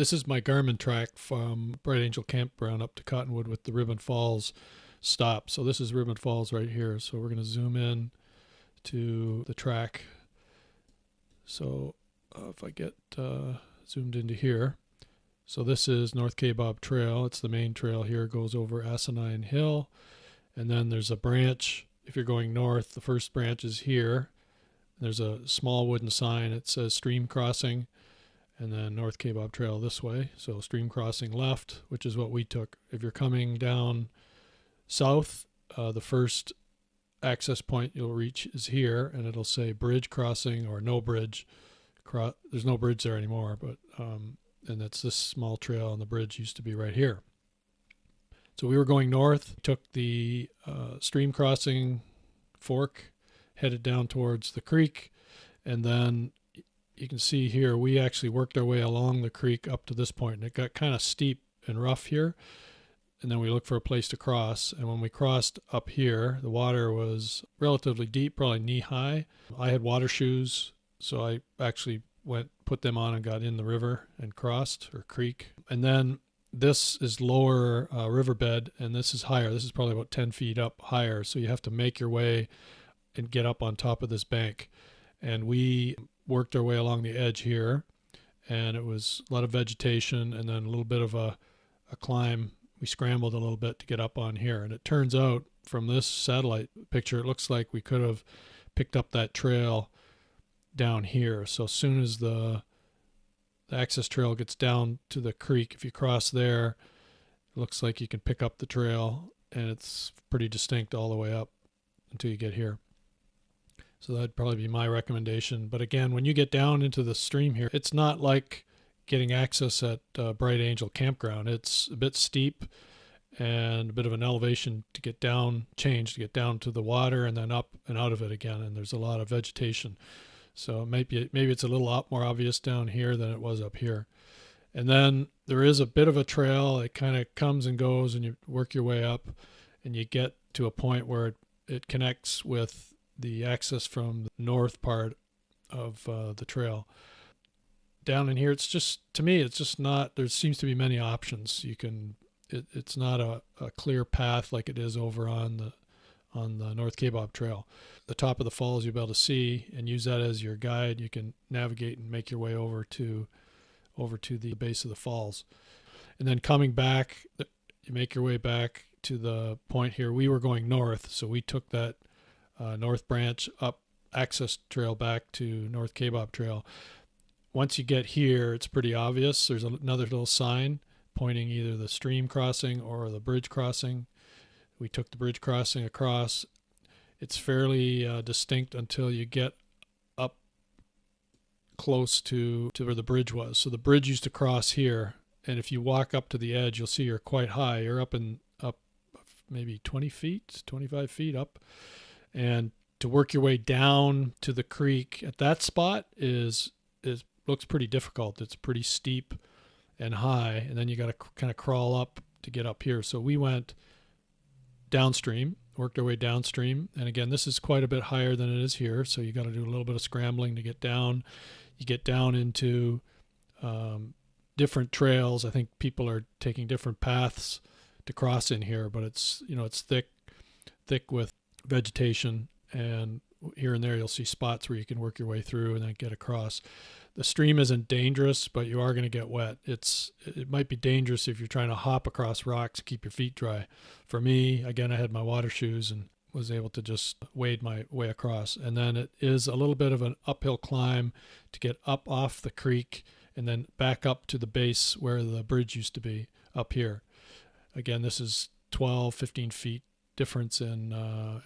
This is my Garmin track from Bright Angel Campground up to Cottonwood with the Ribbon Falls stop. So this is Ribbon Falls right here. So we're going to zoom in to the track. So if I get zoomed into here. So this is North Kaibab Trail. It's the main trail here. It goes over Asinine Hill. And then there's a branch. If you're going north, the first branch is here. There's a small wooden sign. It says stream crossing. And then North Kaibab Trail this way. So stream crossing left, which is what we took. If you're coming down south, the first access point you'll reach is here, and it'll say bridge crossing or no bridge. There's no bridge there anymore, but and that's this small trail, and the bridge used to be right here. So we were going north, took the stream crossing fork, headed down towards the creek, and then you can see here we actually worked our way along the creek up to this point, and it got kind of steep and rough here, and then we looked for a place to cross. And when we crossed up here, the water was relatively deep, probably knee high. I had water shoes, so I actually put them on and got in the river and crossed, or creek. And then this is lower riverbed, and this is higher. This is probably about 10 feet up higher, so you have to make your way and get up on top of this bank. And we worked our way along the edge here, and it was a lot of vegetation and then a little bit of a climb. We scrambled a little bit to get up on here, and it turns out from this satellite picture it looks like we could have picked up that trail down here. So as soon as the access trail gets down to the creek, if you cross there, it looks like you can pick up the trail, and it's pretty distinct all the way up until you get here. So that'd probably be my recommendation. But again, when you get down into the stream here, it's not like getting access at Bright Angel Campground. It's a bit steep and a bit of an elevation to get down, to get down to the water and then up and out of it again. And there's a lot of vegetation. So maybe it's a little lot more obvious down here than it was up here. And then there is a bit of a trail. It kind of comes and goes, and you work your way up, and you get to a point where it connects with the access from the north part of the trail. Down in here, it's just, to me, it's just not, there seems to be many options. It's not a clear path like it is over on the North Kaibab Trail. The top of the falls you'll be able to see and use that as your guide. You can navigate and make your way over to the base of the falls. And then coming back, you make your way back to the point here. We were going north, so we took that north branch up access trail back to North Kaibab Trail. Once you get here, it's pretty obvious. There's another little sign pointing either the stream crossing or the bridge crossing. We took the bridge crossing across. It's fairly distinct until you get up close to where the bridge was. So the bridge used to cross here, and if you walk up to the edge, you'll see you're quite high. You're up maybe 20 feet, 25 feet up. And to work your way down to the creek at that spot looks pretty difficult. It's pretty steep and high, and then you got to kind of crawl up to get up here. So we went downstream, worked our way downstream, and again, this is quite a bit higher than it is here, so you got to do a little bit of scrambling to get down. You get down into different trails. I think people are taking different paths to cross in here, but it's thick with vegetation, and here and there you'll see spots where you can work your way through and then get across. The stream isn't dangerous, but you are going to get wet. It might be dangerous if you're trying to hop across rocks to keep your feet dry. For me, again, I had my water shoes and was able to just wade my way across. And then it is a little bit of an uphill climb to get up off the creek and then back up to the base where the bridge used to be up here. Again, this is 12, 15 feet difference in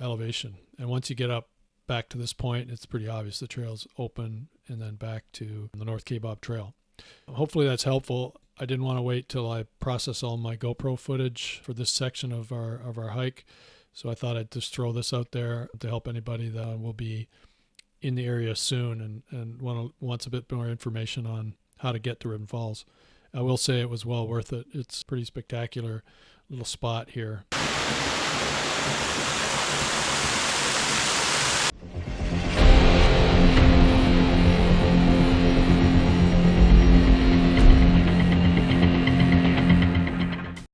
elevation. And once you get up back to this point, it's pretty obvious the trail's open, and then back to the North Kaibab Trail. Hopefully that's helpful. I didn't want to wait till I process all my GoPro footage for this section of our hike, so I thought I'd just throw this out there to help anybody that will be in the area soon and wants a bit more information on how to get to Ribbon Falls. I will say it was well worth it. It's a pretty spectacular little spot here.